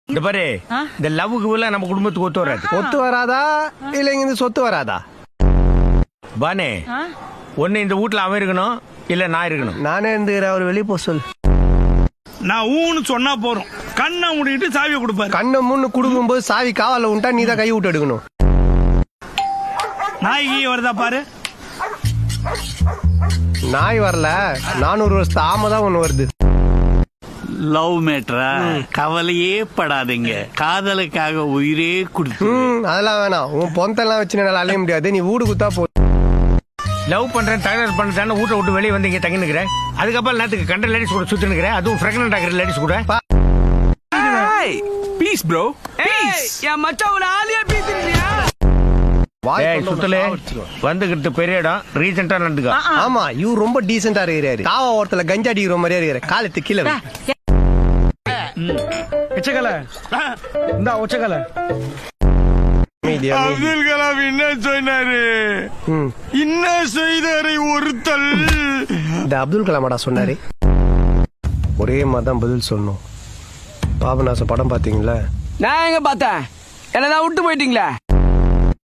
இந்த பாரு இந்த லவ்வுக்கு நம்ம குடும்பத்துக்கு ஒத்து வராது. ஒத்து வராதா இல்ல இங்க இருந்து சொத்து வராதா? பானே ஒன்னு இந்த வீட்டுல அவன் இருக்கணும் இல்ல நான் இருக்கணும். நானே இருந்துக்கிறேன், அவர் வெளியே போக சொல்லு. நான் ஊன்னு சொன்னா போறோம், கண்ணை மூடிட்டு சாவியை கொடுப்பாரு. கண்ணை முன்னு குடுக்கும்போது சாவி காவால உண்டா நீ தான் கை விட்டு எடுக்கணும். நாய்க்கு வருதா பாரு. நாய் வரல, 400 வருஷத்து ஆமை தான் ஒண்ணு வருது. லவ் மேட்ரா? கவலையே படாதீங்க, காதலுக்காக உயிரே கொடுத்து. அதெல்லாம் வேணாம், உன் பொந்தெல்லாம் வச்சு என்னால அலைய முடியாது. நீ வீடு குத்தா போ. லவ் பண்றேன் தகராறு பண்றேன் வீட்டை விட்டு வெளியே வந்து இங்க தங்கி நிக்கிறேன். அதுக்கப்புறம் நேரத்துக்கு கண்ட லேடிஸ் கூட சுத்தி நிக்கிறேன், அதுவும் பிரெக்னன்ட் ஆகிற லேடிஸ் கூட. Piece bro, piece. என் மச்சான் ஒரு ஆளியா பேசுறியா? சுத்தலே வந்துகிட்டு பெரிய இடம் ரீசெண்டா நடந்துக்கா. ஆமா, இவரு ரொம்ப டீசென்டா இருக்கிறாரு. காவா ஓரத்துல கஞ்சா அடிக்கிற மாதிரியா இருக்கிறாரு. காலத்து கீழே எச்சக்கல இந்த ஒச்சக்கல. அப்துல் கலாம் என்ன சொன்னாரு? என்ன செய்தாரை ஒருத்தல். இந்த அப்துல் கலாமாடா சொன்னாரு. ஒரே மாதிரிதான் பதில் சொல்லணும். பாபநாசம் படம் பாத்தீங்களா? நான் எங்க பார்த்தேன், என்னதான் விட்டு போயிட்டீங்களா?